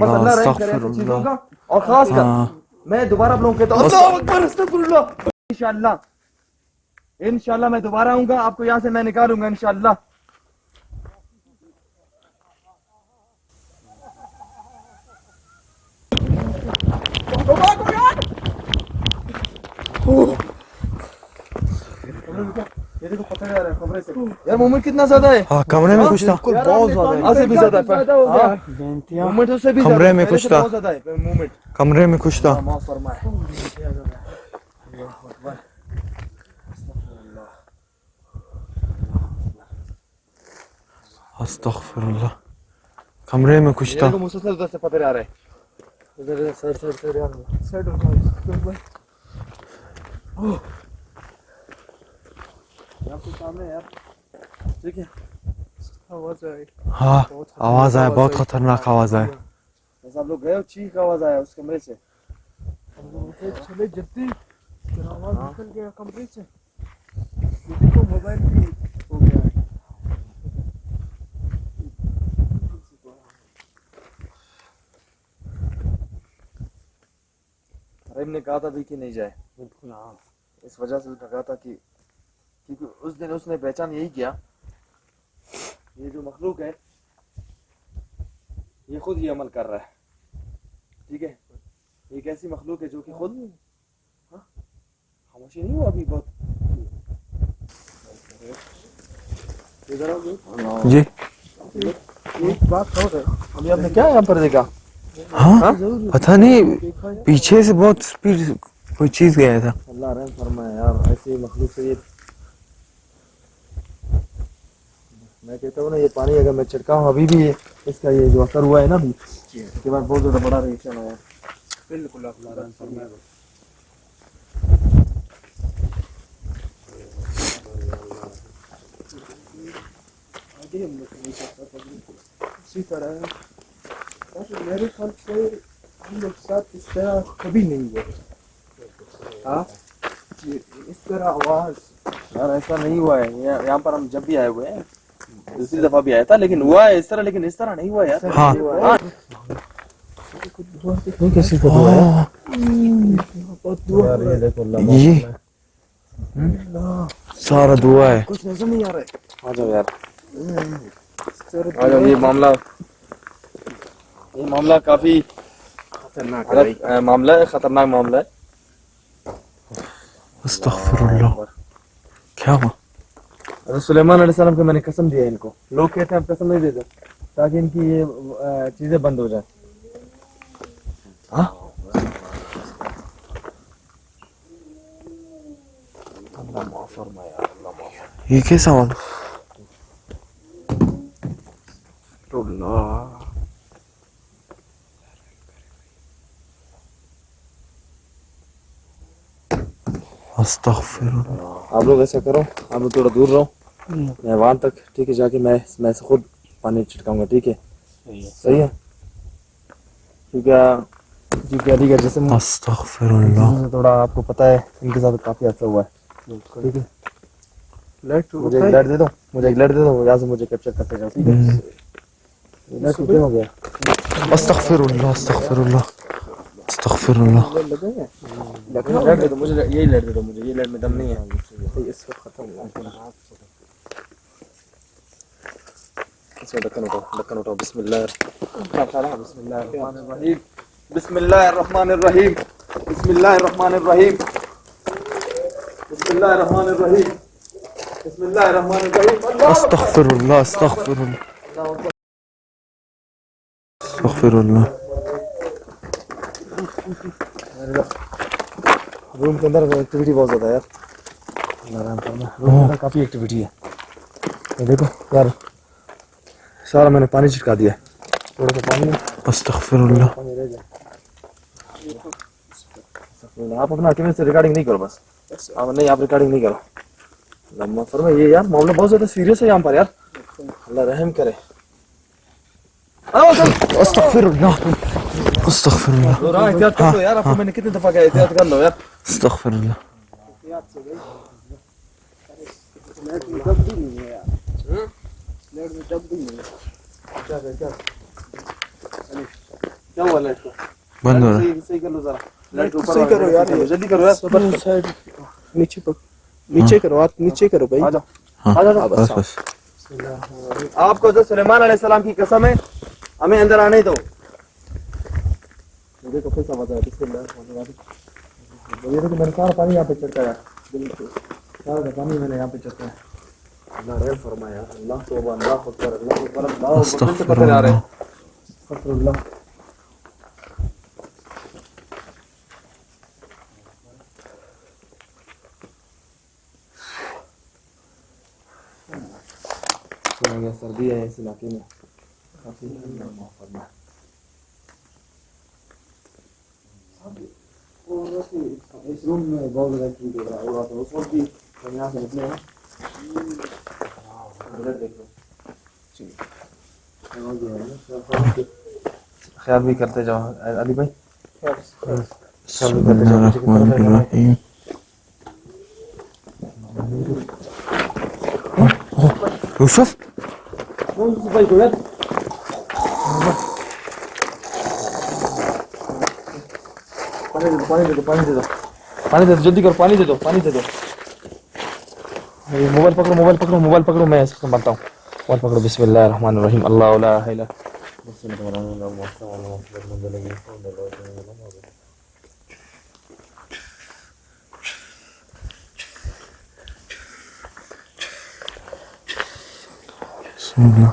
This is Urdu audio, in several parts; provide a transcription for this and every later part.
بس اللہ رحم کرے ایسی چیزوں کا. اور خاص کر میں دوبارہ آپ لوگوں کو کہتا ہوں اللہ اکبر استغفر اللہ. انشاءاللہ میں دوبارہ آؤں گا, آپ کو یہاں سے میں نکالوں گا انشاءاللہ. یہ دیکھو پتہ آ رہا ہے کمرے سے. یار مومنٹ کتنا زیادہ ہے. ہاں کمرے میں کچھ تھا. بہت زیادہ ہے. سے بھی زیادہ ہے. مومنٹ اس سے بھی زیادہ. کمرے میں کچھ تھا. بہت زیادہ ہے مومنٹ. کمرے میں کچھ تھا. معاف فرمائے. اللہ اکبر. استغفر اللہ. کمرے میں کچھ تھا. مسلسل ادھر سے پتہ آ رہا ہے. ادھر سائڈ آپ کے سامنے یار. ٹھیک ہے. آواز آئی. ہاں آواز آیا, بہت خطرناک آواز آیا. بس آپ لوگ گئے ہو, چیخ آواز آیا اس کمرے سے. چلے جلدی. آواز نکل گیا کمرے سے. دیکھو موبائل بھی ہو گیا. رحیم نے کہا تھا بھی کہ نہیں جائے. بالکل ہاں. اس وجہ سے کہا تھا کہ کیونکہ اس دن اس نے پہچان یہی کیا, یہ جو مخلوق ہے یہ خود یہ عمل کر رہا ہے. ٹھیک ہے, ایک ایسی مخلوق ہے جو کہ خود خاموشی نہیں ہوا ابھی بہت. جی ایک بات اور ہے, ابھی آپ نے کیا یہاں پر دیکھا؟ ہاں پتہ نہیں, پیچھے سے بہت سپیڈ کوئی چیز گیا تھا. اللہ رحم فرمائے یار, ایسی مخلوق سے یہ میں کہتا ہوں نا, یہ پانی اگر میں چھڑکا ہوں ابھی بھی اس کا یہ جو اثر ہوا ہے نا ابھی, اس کے بعد بہت زیادہ بڑا ریئیکشن آیا. بالکل اللہ رحم فرمائے. اسی طرح میرے خیال سے ہم لوگ ساتھ اس طرح کبھی نہیں ہوئے. ہاں اس طرح آواز یار ایسا نہیں ہوا ہے. یہاں پر ہم جب بھی آئے ہوئے ہیں, دوسری دفعہ بھی آیا تھا, لیکن ہوا ہے اس طرح, لیکن اس طرح نہیں ہوا یار. ہاں کیسی دعا ہے یہ سارا دعا ہے. کچھ نظر نہیں آ رہا ہے. آ جاؤ یار, آ جاؤ. یہ معاملہ کافی خطرناک معاملہ ہے, خطرناک معاملہ ہے. استغفر اللہ. کیا ہوا؟ حضرت سلیمان علیہ السلام کو میں نے قسم دیا ان کو. لوگ کہتے ہیں ہم قسم نہیں دیتے تاکہ ان کی یہ چیزیں بند ہو جائیں. اللہ معاف فرمایا, اللہ معاف. یہ کیسا ہوا؟ اللہ استغفر اللہ. آپ لوگ ایسا کرو, آپ لوگ تھوڑا دور رہو, میں وہاں تک ٹھیک ہے جا کے میں سے خود پانی چھٹکاؤں گا. ٹھیک ہے, صحیح ہے. کیونکہ علی گڑھ جیسے استغفر اللہ. تھوڑا آپ کو پتہ ہے ان کے ساتھ کافی حادثہ ہوا ہے. ٹھیک ہے, مجھے ایک لائٹ دے دو, یہاں سے مجھے کیپچر کرتے جاؤ. ٹھیک ہے, لائٹ ہو گیا. استغفر اللہ. استغفر اللہ. استغفر اللہ. لائٹ دے دو مجھے, یہی لائٹ دے دو مجھے, یہ لائٹ میں دم نہیں ہے. اس وقت ختم ہوا. اس میں ڈکن اٹھاؤ. بسم اللہ الرحمن الرحیم. بسم اللہ الرحمن الرحیم. بسم اللہ الرحمن الرحیم. بسم اللہ الرحمن الرحیم. بسم اللہ الرحمن الرحیم. استغفر اللہ. استغفر اللہ. استغفر اللہ. روم کے اندر ایکٹیویٹی بہت زیادہ ہے یار. اللہ رحم فرمائے, روم کے اندر کافی ایکٹیویٹی ہے. یہ دیکھو یار, سارا میں نے پانی چھٹکا دیا. تھوڑا سا پانی, استغفر اللہ. پانی رہ گیا. آپ اپنا اکیلے سے ریکارڈنگ نہیں کرو. بس آپ نہیں, آپ ریکارڈنگ نہیں کرو. اللہ فرمائے. یہ یار معاملہ بہت زیادہ سیریس ہے یہاں پر یار. اللہ رحم کرے. استغفر اللہ. استغفر اللہ. احتیاط کر لو یار, آپ کو میں نے کتنی دفعہ کہا احتیاط کر لو یار. استغفر اللہ. کیا ہوا لائٹ کو؟ بند ہو رہا ہے. صحیح کر لو ذرا. لائٹ اوپر صحیح کرو یار, جلدی کرو یار. سائڈ نیچے پر نیچے کرو, ہاتھ نیچے کرو بھائی. آ جاؤ. ہاں بس بس. آپ کو جو سلیمان علیہ السلام کی قسم ہے ہمیں اندر آنے دو. مجھے تو کیسا مزہ ہے. بسم اللہ. یہ دیکھو میرے سارا پانی یہاں پہ چڑھتا ہے. سارا پانی میں نے یہاں پہ چڑھتا ہے. اللہ رحم فرمایا. اللہ توبہ, اللہ اکبر, اللہ اکبر, اللہ اکبر. سے پتہ آ رہے ہیں. استغفر اللہ. سردی ہے اس علاقے میں کافی. اس روم میں بہت زیادہ ٹھیک ہو رہا ہے. اس وقت بھی ہم یہاں سے نکلے ہیں. خیال بھی کرتے جاؤ علی بھائی. خیال بھی بسم کرتے اللہ جاؤ. مجھے کس طرف الرحمن ہے الرحیم. یوسف بھائی کو یار. پانی دے دو, پانی دے دو, پانی دے دو, جلدی کرو. پانی دے دو, پانی دے دو. موبائل پکڑو, موبائل پکڑو, موبائل پکڑو. میں سنبھالتا ہوں. موبائل پکڑو. بسم اللہ الرحمن الرحیم. اللہ لا الہ الا بسم اللہ.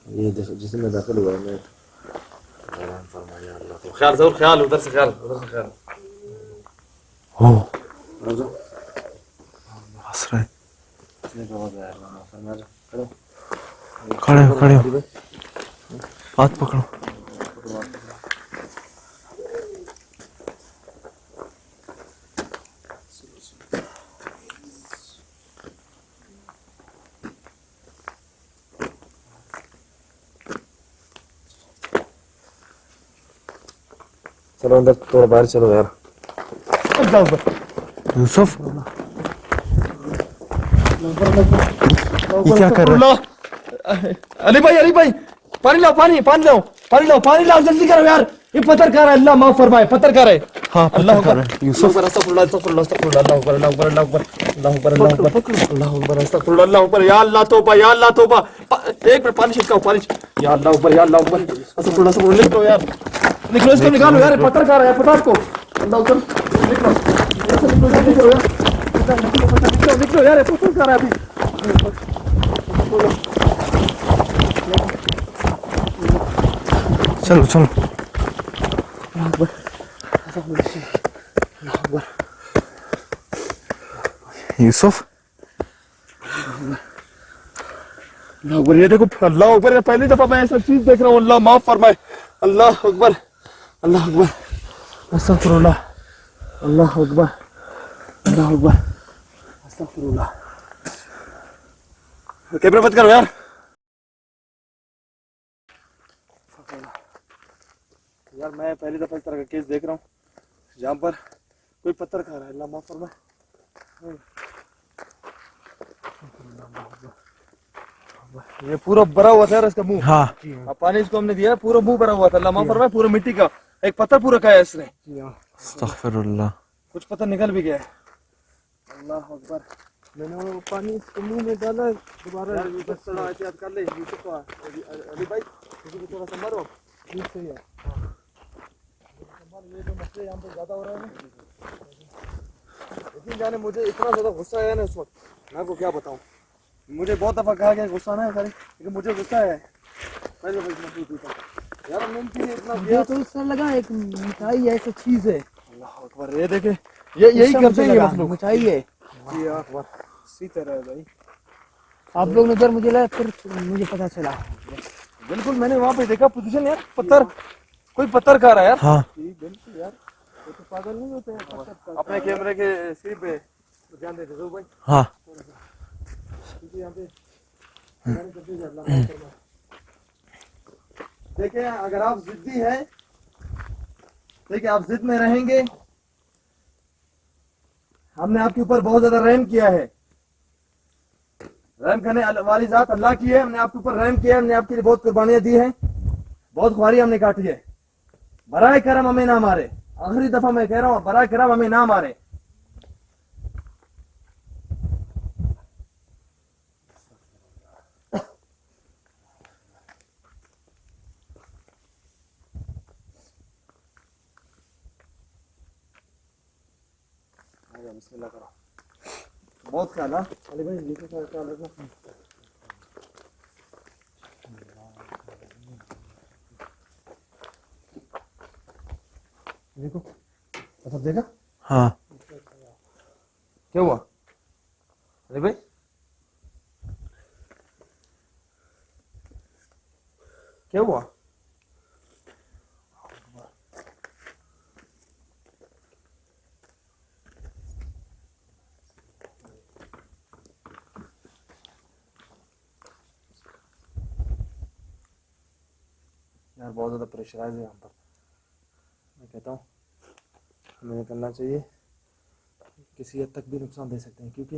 یہ جسم میں داخل ہوا ہے. میں خیال ضرور, خیال ادھر سے, خیال ادھر سے, خیال. اوہ روزہ ہنس رہے. کھڑے کھڑے ہو, کھڑے ہو, ہاتھ پکڑو. چلو اندر تھوڑا باہر چلو یار. یوسف یہ کیا کر رہا ہے؟ علی بھائی, علی بھائی, پانی لاؤ, پانی, پانی لاؤ, پانی لاؤ, پانی لاؤ, جلدی کرو یار. یہ پتھر کھا رہا ہے. اللہ معاف فرمائے. پتھر کھا رہا ہے. ہاں اللہ پتھر کر اکبر, رہا ہے. اللہ یوسف اکبر, استغفر اللہ, استغفر اللہ, استغفر اللہ, اللہ اکبر, اللہ اکبر, اللہ اکبر, اللہ اکبر, اللہ اکبر, اللہ اکبر, استغفر اللہ, اللہ اکبر. یا اللہ توبہ, یا اللہ توبہ. ایک منٹ پانی چھٹکاؤ, پانی. یا اللہ اکبر, یا اللہ اکبر, استغفر اللہ, استغفر اللہ. نکلو یار, نکلو, اس کو نکالو یار. پتھر کھا رہا ہے, پتھر کو. اللہ اکبر, نکلو, نکلو یار, نکلو یار, پتھر کھا رہا ہے ابھی. چلو چلو. یوسف اللہ اکبر. یہ دیکھو, اللہ اکبر, پہلی دفعہ میں ایسا چیز دیکھ رہا ہوں. اللہ معاف فرمائے. اللہ اکبر, اللہ اکبر, استغفر اللہ, اللہ اکبر, اللہ اکبر, استغفر اللہ. کیمرہ بند کرو یار. یار میں پہلی دفعہ اس طرح کا کیس دیکھ رہا ہوں جہاں پر کوئی پتھر کھا رہا ہے. اللہ معاف فرمائے. یہ پورا بھرا ہوا تھا یار اس کا منہ. ہاں پانی اس کو ہم نے دیا, پورا منہ بھرا ہوا تھا. اللہ معاف فرمائے. پورا مٹی کا ایک پتھر پورا کھایا اس نے. استغفر اللہ. کچھ پتھر نکل بھی گیا. اللہ اکبر. میں نے وہ پانی اس کے منہ میں ڈالا, دوبارہ تھوڑا احتیاط کر لے. یوسف کو, علی بھائی, کسی کو تھوڑا سا مارو. ٹھیک سے ہے. یہ جو مسئلے یہاں پہ زیادہ ہو رہے ہیں نا, لیکن جانے مجھے اتنا زیادہ غصہ آیا نا اس وقت, میں آپ کو کیا بتاؤں. مجھے بہت دفعہ کہا کہ غصہ نہ ہے ساری, لیکن مجھے غصہ ہے. پہلے یار ہم نے ان کے لیے اتنا مجھے دیا. تو اس سے لگا ایک مٹھائی ایسی چیز ہے. اللہ اکبر. یہ دیکھیں, یہی کرتے ہیں یہ مخلوق. مٹھائی ہے. جی اکبر. اسی طرح ہے بھائی. آپ لوگ نے ادھر مجھے لگا, پھر مجھے پتا چلا. بالکل میں نے وہاں پہ دیکھا پوزیشن یار, پتھر, کوئی پتھر کھا رہا ہے یار. ہاں جی بالکل یار, وہ تو پاگل نہیں ہوتے ہیں. اپنے کیمرے کے سیٹ پہ دھیان دے دو بھائی. ہاں. یہاں پہ دیکھیں, اگر آپ ضدی ہیں, دیکھیں آپ ضد میں رہیں گے ہم نے آپ کے اوپر بہت زیادہ رحم کیا ہے. رحم کرنے والی ذات اللہ کی ہے. ہم نے آپ کے اوپر رحم کیا ہے. ہم نے آپ کے لیے بہت قربانیاں دی ہیں, بہت خواری ہم نے کاٹی ہے. برائے کرم ہمیں نہ مارے. آخری دفعہ میں کہہ رہا ہوں, برائے کرم ہمیں نہ مارے. بسم اللہ کرو. بہت خیال ہے علی بھائی, نیچے سے خیال رکھنا. دیکھو پتھر دیکھا ہاں کیا ہوا علی بھائی؟ کیا ہوا؟ یار بہت زیادہ پریشرائز ہے یہاں پر. میں کہتا ہوں ہمیں یہ کرنا چاہیے, کسی حد تک بھی نقصان دے سکتے ہیں, کیونکہ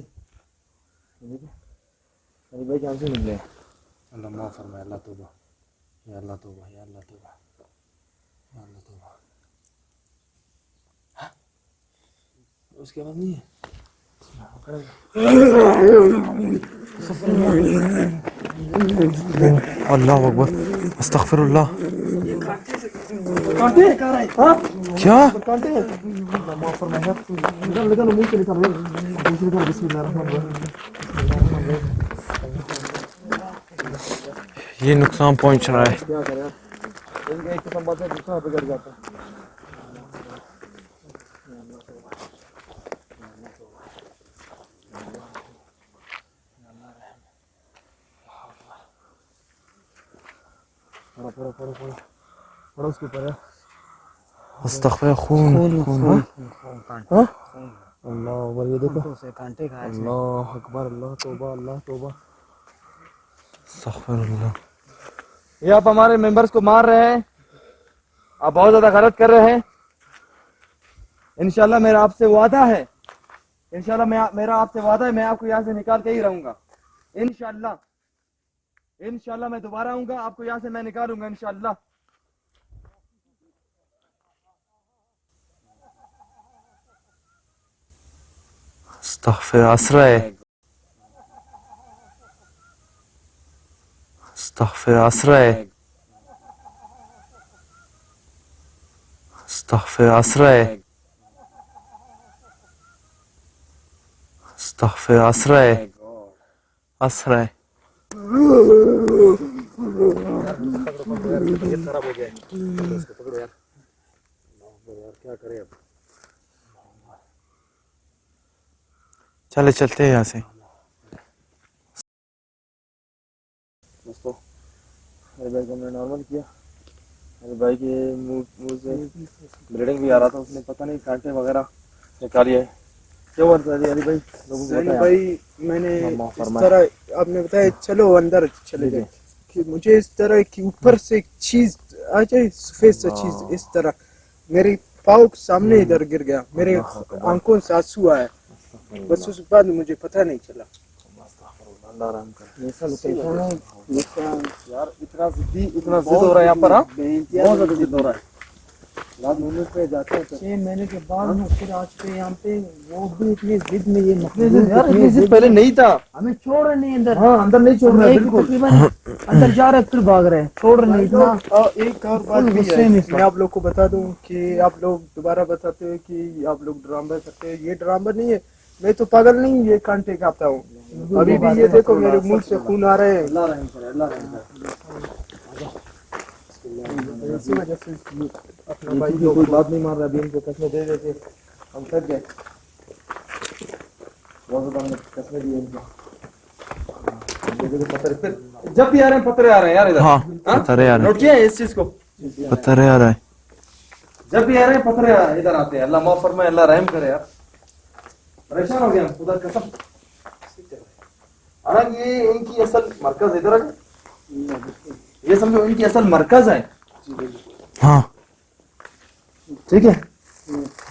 علی بھائی جان سے مل رہے ہیں. اللہ معاف فرمائے, اللہ توبہ, یا اللہ توبہ, یا اللہ توبہ, یا اللہ توبہ. اس کے بعد نہیں ہے. اللہ اکبر, استغفر اللہ. کانٹے ہاں کیا کانٹے ہیں. اللہ معاف فرمائے. نکال منہ سے نکال. بسم اللہ الرحمن الرحیم. یہ نقصان پہنچ رہا ہے. کیا کرے یار, ایک قسم بات ہے, دوسرا بگڑ جاتا ہے. پڑا اس کے اوپر ہے. استغفر, خون خون. اللہ اکبر, یہ دیکھو اللہ اکبر, اللہ توبہ, اللہ توبہ. استغفر اللہ. یہ آپ ہمارے ممبرس کو مار رہے ہیں, آپ بہت زیادہ غلط کر رہے ہیں. انشاءاللہ میرا آپ سے وعدہ ہے, انشاءاللہ میرا آپ سے وعدہ ہے, میں آپ کو یہاں سے نکال کے ہی رہوں گا. انشاءاللہ انشاءاللہ میں دوبارہ آؤں گا, آپ کو یہاں سے میں نکالوں گا انشاءاللہ. استغفر, اسرائے, استغفر, اسرائے, استغفر, اسرائے, استغفر, اسرائے, اسرائے. خراب ہو گیا ہے, اس کو پکڑو یار. کیا کرے اب. چلے چلتے ہیں یہاں سے. دوستو میرے بھائی کو ہم نے نارمل کیا. میرے بھائی کے منہ سے بلیڈنگ بھی آ رہا تھا, اس نے پتہ نہیں کانٹے وغیرہ نکالی ہے. کیا ہوا تھا علی بھائی؟ سہیل بھائی, میں نے اس طرح آپ نے بتایا چلو اندر چلے گئے کہ مجھے اس طرح کی اوپر سے ایک چیز آ جائے, سفید سا چیز اس طرح میرے پاؤں کے سامنے ادھر گر گیا, میرے آنکھوں سے آنسو آیا, بس اس بعد مجھے پتہ نہیں چلا. یار اتنا ضد ہو رہا ہے یہاں پر, بہت زیادہ ضد ہو رہا ہے. پہ جاتے ہیں 6 مہینے کے بعد پھر آج پہ یہاں پہ وہ بھی اتنی ضد میں یہ اتنی ضد پہلے نہیں تھا. ہمیں چھوڑ رہے نہیں اندر. ہاں اندر نہیں چھوڑ رہے بالکل. تقریباً اندر جا رہے پھر بھاگ رہے, چھوڑ رہے نہیں. اتنا ایک اور بات بھی ہے, میں آپ لوگ کو بتا دوں کہ آپ لوگ دوبارہ بتاتے ہو کہ آپ لوگ ڈرامہ کرتے ہیں. یہ ڈرامہ نہیں ہے, میں تو پاگل نہیں, یہ کانٹے کاپتا ہوں. ابھی بھی یہ دیکھو میرے منہ سے خون آ رہے ہیں. اللہ رحم کرے, اللہ رحم کرے. اسی وجہ سے اپنا بھائی بھائی کوئی بات نہیں مان رہا, ابھی ان کو قسمیں دے دیتے ہم تھک گئے. بہت زیادہ ہم نے قسمیں دی ان کو. پتھر پھر جب بھی آ رہے ہیں پتھرے آ رہے ہیں یار ادھر. ہاں پتھرے آ رہے نوٹ کیا ہے اس چیز کو, ہیں, پتھرے آ رہے ہیں. جب بھی آ رہے ہیں پتھرے ادھر آتے ہیں. اللہ معاف فرمائے, اللہ رحم کرے. یار پریشان ہو گیا خدا قسم. حالانکہ یہ ان کی اصل مرکز ادھر ہے, یہ سمجھو ان کی اصل مرکز ہے. ہاں ٹھیک ہے,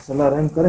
اللہ رحم کرے.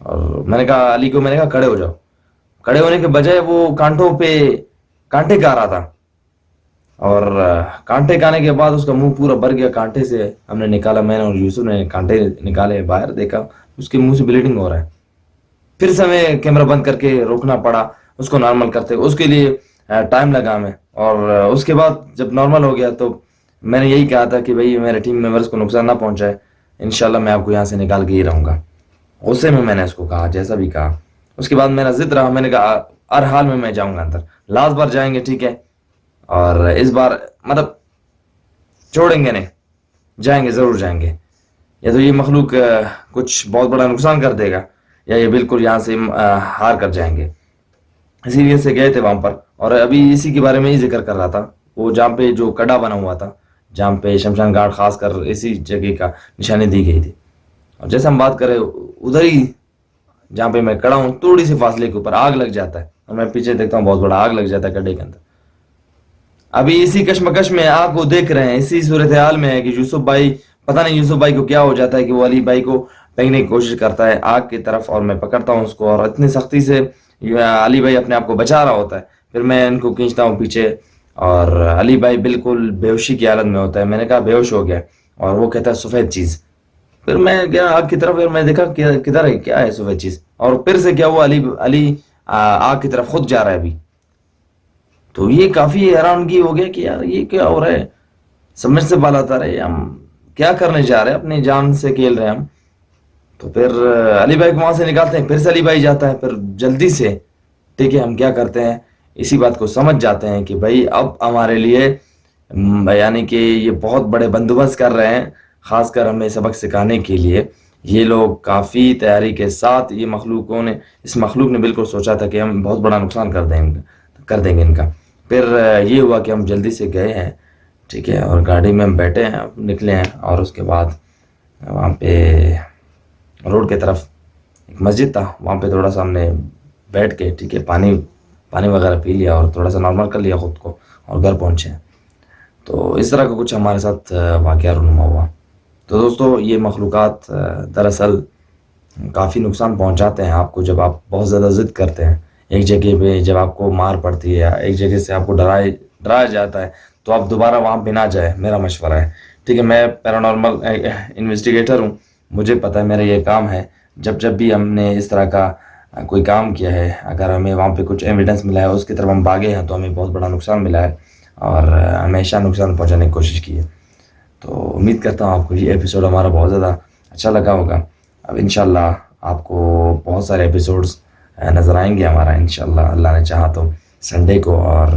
اور میں نے کہا علی کو، میں نے کہا کھڑے ہو جاؤ. کھڑے ہونے کے بجائے وہ کانٹوں پہ کانٹے کھا رہا تھا، اور کانٹے کھانے کے بعد اس کا منہ پورا بھر گیا کانٹے سے. ہم نے نکالا، میں نے اور یوسف نے کانٹے نکالے باہر، دیکھا اس کے منہ سے بلیڈنگ ہو رہا ہے. پھر سے ہمیں کیمرہ بند کر کے روکنا پڑا اس کو نارمل کرتے. اس کے لیے ٹائم لگا ہمیں، اور اس کے بعد جب نارمل ہو گیا تو میں نے یہی کہا تھا کہ بھائی میرے ٹیم ممبرس کو نقصان نہ پہنچائے، انشاءاللہ میں آپ کو یہاں سے نکال کے ہی رہوں گا. غصے میں نے اس کو کہا، جیسا بھی کہا. اس کے بعد میرا ضد رہا، میں نے کہا ہر حال میں جاؤں گا اندر. لاسٹ بار جائیں گے ٹھیک ہے، اور اس بار مطلب چھوڑیں گے نہیں، جائیں گے، ضرور جائیں گے. یا تو یہ مخلوق کچھ بہت بڑا نقصان کر دے گا، یا یہ بالکل یہاں سے ہار کر جائیں گے. اسی لیے سے گئے تھے وہاں پر. اور ابھی اسی کے بارے میں ہی ذکر کر رہا تھا. وہ جہاں پہ جو کڑا بنا ہوا تھا، جہاں پہ شمشان گھاٹ خاص کر اسی جگہ کا نشانی دی گئی تھی، اور جیسے ہم بات کریں ادھر ہی جہاں پہ میں کڑا ہوں تھوڑی سی فاصلے کے اوپر آگ لگ جاتا ہے، اور میں پیچھے دیکھتا ہوں بہت بڑا آگ لگ جاتا ہے گڈھے کے اندر. ابھی اسی کشمکش میں آگ کو دیکھ رہے ہیں، اسی صورتحال میں ہے کہ یوسف بھائی، پتہ نہیں یوسف بھائی کو کیا ہو جاتا ہے کہ وہ علی بھائی کو پھینکنے کی کوشش کرتا ہے آگ کی طرف، اور میں پکڑتا ہوں اس کو، اور اتنی سختی سے علی بھائی اپنے آپ کو بچا رہا ہوتا ہے. پھر میں ان کو کھینچتا ہوں پیچھے، اور علی بھائی بالکل بے ہوشی کی حالت میں ہوتا ہے. میں نے کہا بے ہوش ہو گیا، اور وہ کہتا ہے سفید چیز. پھر میں گیا آگ کی طرف، میں دیکھا کدھر ہے، کیا ہے سفید چیز. اور پھر سے کیا ہوا، علی آگ کی طرف خود جا رہا ہے ابھی. تو یہ کافی حیرانگی ہو گیا کہ یار یہ کیا ہو رہا ہے، سمجھ سے بالا تر ہے، ہم کیا کرنے جا رہے ہیں، اپنی جان سے کھیل رہے ہیں ہم. تو پھر علی بھائی کو وہاں سے نکالتے ہیں، پھر سے علی بھائی جاتا ہے. پھر جلدی سے ٹھیک ہے ہم کیا کرتے ہیں، اسی بات کو سمجھ جاتے ہیں کہ بھائی اب ہمارے لیے یعنی کہ یہ بہت بڑے بندوبست کر رہے ہیں، خاص کر ہمیں سبق سکھانے کے لیے. یہ لوگ کافی تیاری کے ساتھ، اس مخلوق نے بالکل سوچا تھا کہ ہم بہت بڑا نقصان کر دیں گے ان کا. پھر یہ ہوا کہ ہم جلدی سے گئے ہیں ٹھیک ہے، اور گاڑی میں ہم بیٹھے ہیں، نکلے ہیں. اور اس کے بعد وہاں پہ روڈ کے طرف ایک مسجد تھا، وہاں پہ تھوڑا سا ہم نے بیٹھ کے ٹھیک ہے پانی وغیرہ پی لیا، اور تھوڑا سا نارمل کر لیا خود کو، اور گھر پہنچے ہیں. تو اس طرح کا کچھ ہمارے ساتھ واقعہ رونما ہوا. تو دوستو یہ مخلوقات دراصل کافی نقصان پہنچاتے ہیں آپ کو جب آپ بہت زیادہ ضد کرتے ہیں ایک جگہ پہ. جب آپ کو مار پڑتی ہے یا ایک جگہ سے آپ کو ڈرایا جاتا ہے تو آپ دوبارہ وہاں پہ نہ جائیں، میرا مشورہ ہے ٹھیک ہے. میں پیرانارمل انویسٹیگیٹر ہوں، مجھے پتہ ہے میرا یہ کام ہے. جب بھی ہم نے اس طرح کا کوئی کام کیا ہے، اگر ہمیں وہاں پہ کچھ ایویڈنس ملا ہے اس کی طرف ہم بھاگے ہیں تو ہمیں بہت بڑا نقصان ملا ہے، اور ہمیشہ نقصان پہنچانے کی کوشش کی ہے. تو امید کرتا ہوں آپ کو یہ ایپیسوڈ ہمارا بہت زیادہ اچھا لگا ہوگا. اب انشاءاللہ آپ کو بہت سارے ایپیسوڈز نظر آئیں گے ہمارا انشاءاللہ، اللہ نے چاہا تو سنڈے کو اور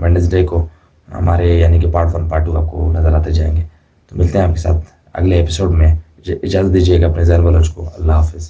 ویڈنسڈے کو ہمارے یعنی کہ پارٹ 1 پارٹ 2 آپ کو نظر آتے جائیں گے. تو ملتے ہیں آپ کے ساتھ اگلے ایپیسوڈ میں. اجازت دیجیے گا اپنے ذہن بلوچ کو. اللہ حافظ.